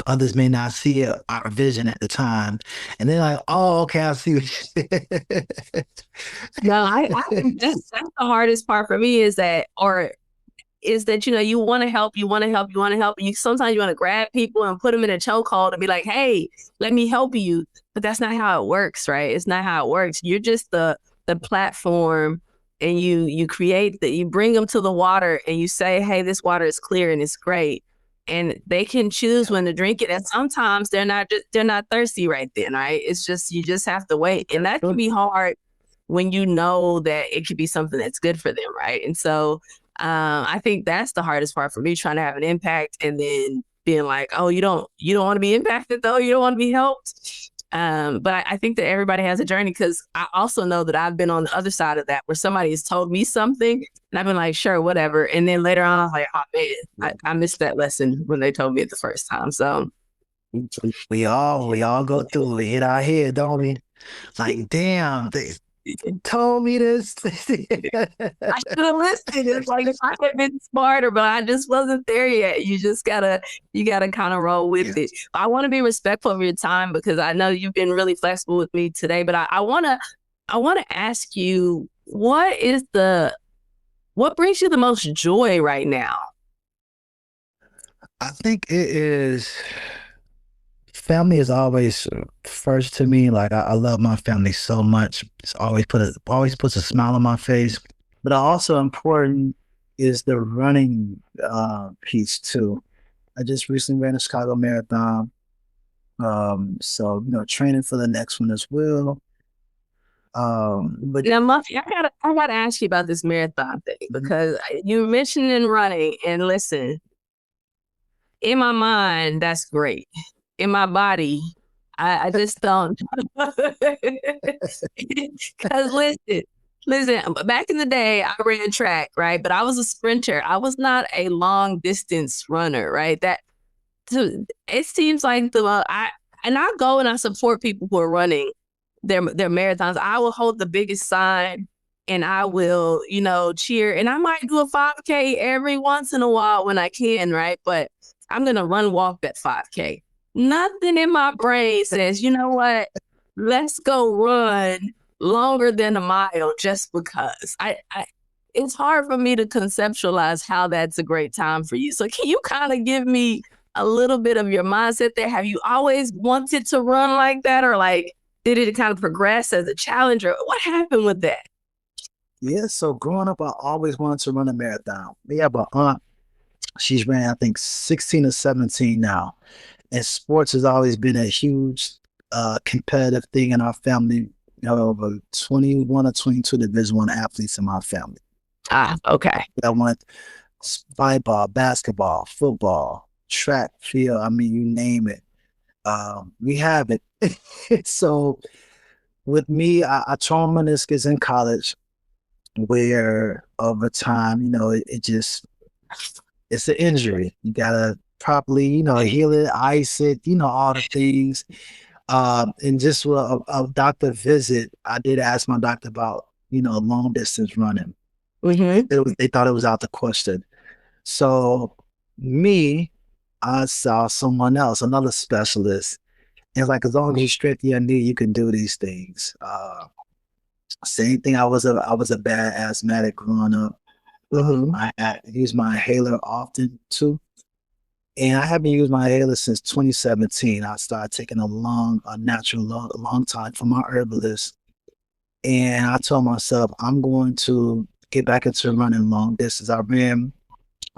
others may not see our vision at the time, and they're like, "Oh, okay, I see." No, I think that's the hardest part for me, is that you want to help, and sometimes you want to grab people and put them in a chokehold and be like, "Hey, let me help you," but that's not how it works, right? It's not how it works. You're just the platform. And you bring them to the water and you say, hey, this water is clear and it's great. And they can choose when to drink it. And sometimes they're not thirsty right then, right? It's just, you just have to wait. And that can be hard when you know that it could be something that's good for them, right? And so I think that's the hardest part for me, trying to have an impact and then being like, oh, you don't want to be impacted though? You don't want to be helped? But I think that everybody has a journey, because I also know that I've been on the other side of that, where somebody has told me something and I've been like, sure, whatever. And then later on, I was like, oh man, I missed that lesson when they told me it the first time. So we all go through. We hit our head, don't we? Like, damn, they told me this. I should have listened. It's like, if I had been smarter, but I just wasn't there yet. You gotta kind of roll with it. I want to be respectful of your time, because I know you've been really flexible with me today, but I want to ask you, what brings you the most joy right now? I think it is, family is always first to me. Like I love my family so much. It's always puts a smile on my face. But also important is the running piece too. I just recently ran a Chicago Marathon. So training for the next one as well. But now, Muffy, I gotta ask you about this marathon thing, because you mentioned running, and listen, in my mind, that's great. In my body, I just don't. Because listen, back in the day, I ran track, right? But I was a sprinter. I was not a long distance runner, right? It seems like and I go and I support people who are running their marathons. I will hold the biggest sign and I will, cheer. And I might do a 5K every once in a while when I can, right? But I'm going to walk that 5K. Nothing in my brain says, you know what? Let's go run longer than a mile just because. It's hard for me to conceptualize how that's a great time for you. So can you kind of give me a little bit of your mindset there? Have you always wanted to run like that, or like did it kind of progress as a challenger? What happened with that? Yeah, so growing up, I always wanted to run a marathon. We have an aunt. She's ran, I think, 16 or 17 now. And sports has always been a huge competitive thing in our family. Over 21 or 22 Division I athletes in my family. Ah, okay. I went volleyball, basketball, football, track, field. I mean, you name it. We have it. So with me, I tore my meniscus in college, where over time, it's an injury. You gotta properly, heal it, ice it, all the things. And just with a doctor visit, I did ask my doctor about, long distance running. Mm-hmm. They thought it was out the question. So I saw someone else, another specialist. And like, as long as you strengthen your knee, you can do these things. Same thing. I was a bad asthmatic growing up. Mm-hmm. I use my inhaler often too. And I haven't used my inhaler since 2017. I started taking a long time from my herbalist. And I told myself, I'm going to get back into running long distance. I ran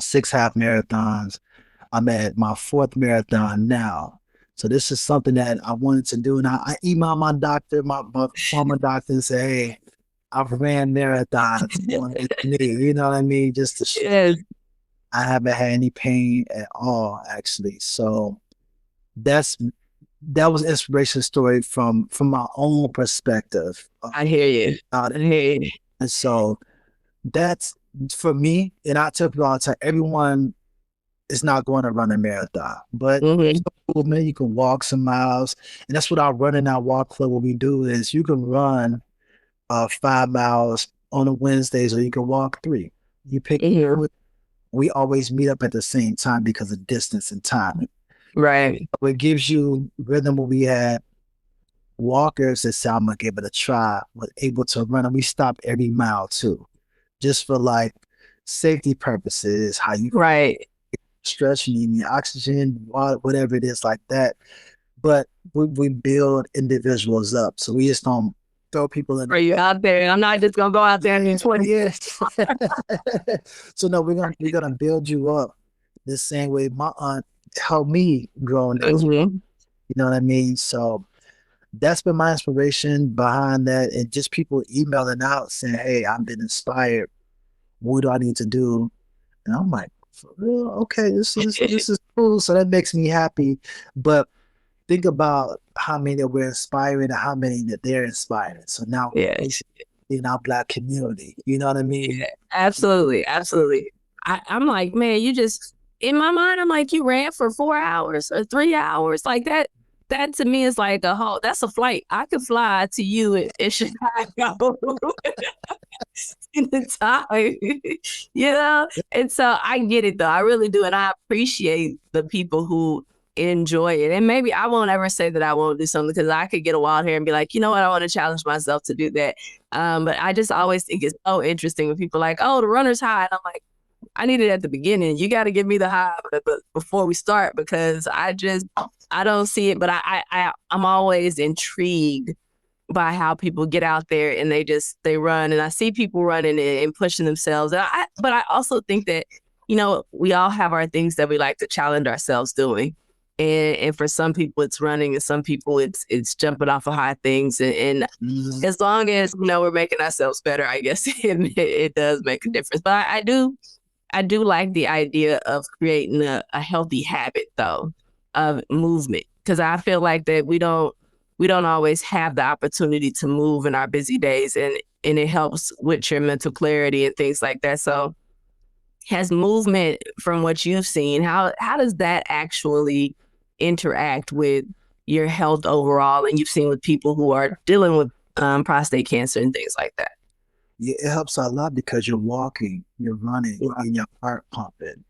6 half marathons. I'm at my 4th marathon now. So this is something that I wanted to do. And I emailed my doctor, my former doctor, and say, hey, I've ran marathons. You know what I mean? Just to Yes. I haven't had any pain at all, actually. So that was inspiration story from my own perspective. I hear you. And so that's for me. And I tell people all the time, everyone is not going to run a marathon, but movement, you can walk some miles. And that's what our running out walk club, what we do is you can run 5 miles on a Wednesdays, or you can walk 3. You pick. We always meet up at the same time because of distance and time. Right. It gives you rhythm. When we had walkers that said, I'm going to give it a try, was able to run, and we stop every mile too, just for like safety purposes, how you stretch, you need oxygen, water, whatever it is like that. But we build individuals up. So we just don't throw people in. Are you out there? I'm not just gonna go out there in 20 years. So no, we're gonna build you up the same way my aunt helped me growing up. You know what I mean? So that's been my inspiration behind that, and just people emailing out saying, hey, I've been inspired. What do I need to do? And I'm like, for real? Okay, this is cool. So that makes me happy. But think about how many that we're inspiring and how many that they're inspiring. So now in our Black community, you know what I mean? Yeah, absolutely. I'm like, man, you just, in my mind, I'm like, you ran for 4 hours or 3 hours. Like that to me is like that's a flight. I could fly to you in Chicago in the time, And so I get it though. I really do. And I appreciate the people who enjoy it. And maybe I won't ever say that I won't do something, because I could get a wild hair and be like, you know what, I want to challenge myself to do that. But I just always think it's so interesting when people are like, oh, the runner's high. And I'm like, I need it at the beginning. You got to give me the high before we start, because I don't see it. But I'm always intrigued by how people get out there and they run. And I see people running and pushing themselves. But I also think that, we all have our things that we like to challenge ourselves doing. And for some people it's running, and some people it's jumping off of high things. And as long as, we're making ourselves better, I guess it does make a difference. But I do like the idea of creating a healthy habit though of movement, because I feel like that we don't always have the opportunity to move in our busy days, and it helps with your mental clarity and things like that. So has movement, from what you've seen, how does that actually interact with your health overall, and you've seen with people who are dealing with prostate cancer and things like that? Yeah, it helps a lot because you're walking, you're running, and your heart pumping.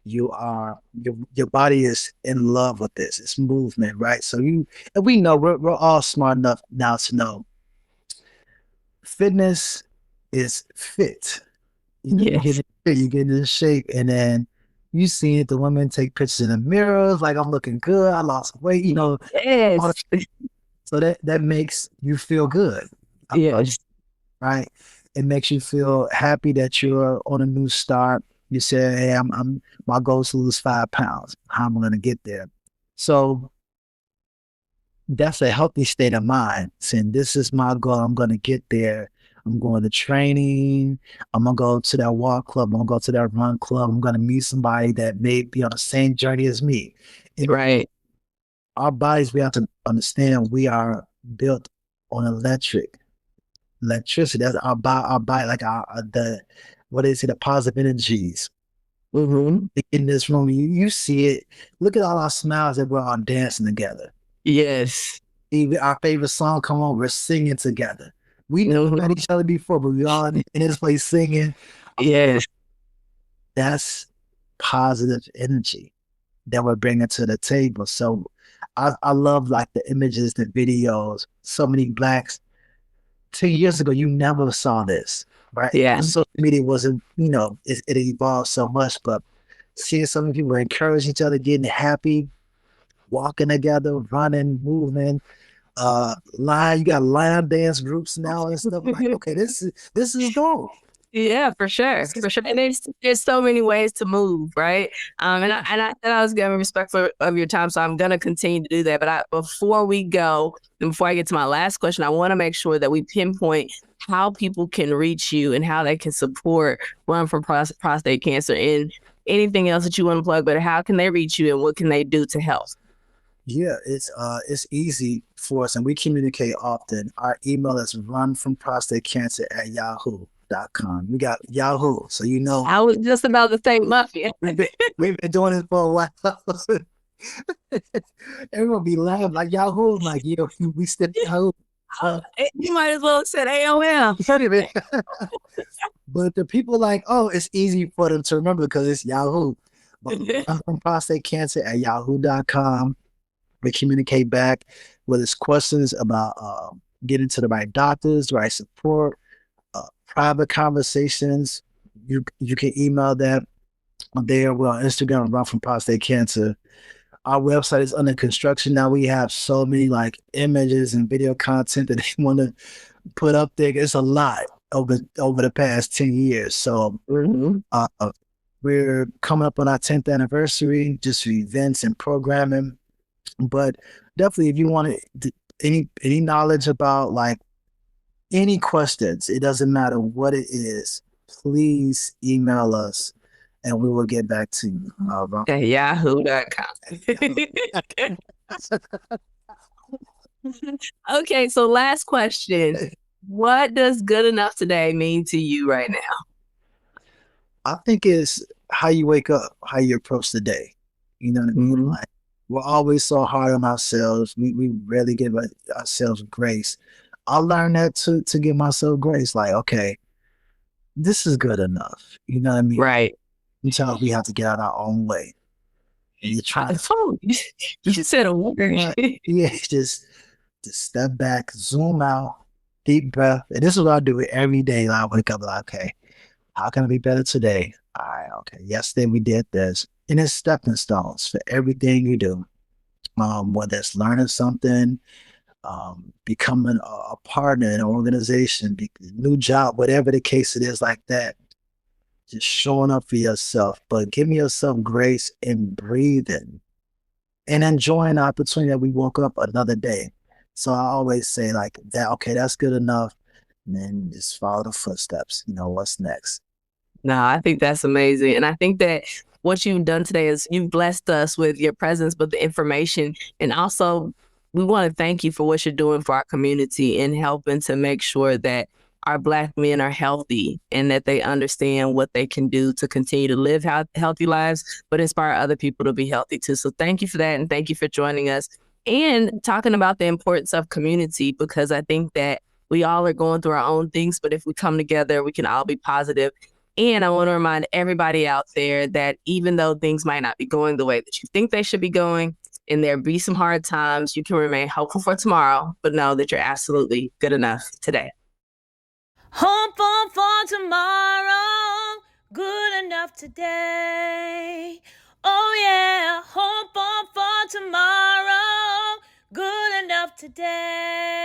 Your body is in love with this. It's movement, right? So and we know we're all smart enough now to know fitness is fit. You Yes. you get into shape, and then you see it. The women take pictures in the mirrors, like I'm looking good. I lost weight, Yes. So that makes you feel good, Yes. right? It makes you feel happy that you're on a new start. You say, "Hey, I'm my goal is to lose 5 pounds. How am I going to get there?" So that's a healthy state of mind. Saying, "This is my goal. I'm going to get there. I'm going to training. I'm gonna go to that walk club. I'm gonna go to that run club. I'm gonna meet somebody that may be on the same journey as me." And Right. our bodies, we have to understand we are built on electricity. That's our body, like the positive energies. Mm-hmm. In this room, you see it. Look at all our smiles that we're all dancing together. Yes. Even our favorite song come on, we're singing together. We never Mhm. met each other before, but we all in this place singing. Yes. That's positive energy that we're bringing to the table. So I love like the images, the videos. So many blacks 10 years ago, you never saw this, right? Yeah. Social media wasn't, it evolved so much, but seeing so many people encourage each other, getting happy, walking together, running, moving, you got line dance groups now and stuff. Like, okay, this is dope. Yeah, for sure, for sure. And there's so many ways to move, right? And I was giving respect of your time, so I'm gonna continue to do that. But before we go, and before I get to my last question, I want to make sure that we pinpoint how people can reach you and how they can support Run from Prostate Cancer, and anything else that you want to plug. But how can they reach you, and what can they do to help? Yeah, it's easy for us, and we communicate often. Our email is runfromprostatecancer@yahoo.com. We got Yahoo, so I was just about to say Muffy. we've been doing this for a while. Everyone be laughing like Yahoo, like we still Yahoo. You might as well have said AOL. But the people like, oh, it's easy for them to remember because it's Yahoo. But from prostatecancer@yahoo.com. We communicate back with his questions about getting to the right doctors, the right support, private conversations. You can email that there. We're on Instagram, Run From Prostate Cancer. Our website is under construction now. We have so many like images and video content that they want to put up there. It's a lot over the past 10 years. So we're coming up on our 10th anniversary, just for events and programming. But definitely, if you want any knowledge about like any questions, it doesn't matter what it is, please email us and we will get back to you. Yahoo.com. Okay, so last question. What does good enough today mean to you right now? I think it's how you wake up, how you approach the day. You know what I mean? Like, we're always so hard on ourselves. We rarely give ourselves grace. I learned that to give myself grace. Like, okay, this is good enough. You know what I mean? Right. Sometimes we have to get out our own way. And you try to you said a word. Yeah, just step back, zoom out, deep breath. And this is what I do every day. Like, I wake up like, okay, how can I be better today? All right, okay. Yesterday we did this. And it's stepping stones for everything you do. Whether it's learning something, becoming a partner in an organization, new job, whatever the case it is like that. Just showing up for yourself, but giving yourself grace and breathing and enjoying the opportunity that we woke up another day. So I always say like that, okay, that's good enough. And then just follow the footsteps. What's next? No, I think that's amazing. And I think that what you've done today is you've blessed us with your presence, but the information. And also, we want to thank you for what you're doing for our community and helping to make sure that our Black men are healthy and that they understand what they can do to continue to live healthy lives, but inspire other people to be healthy too. So thank you for that. And thank you for joining us. And talking about the importance of community, because I think that we all are going through our own things, but if we come together, we can all be positive. And I want to remind everybody out there that even though things might not be going the way that you think they should be going, and there be some hard times, you can remain hopeful for tomorrow, but know that you're absolutely good enough today. Hopeful for tomorrow, good enough today. Oh yeah, hopeful for tomorrow, good enough today.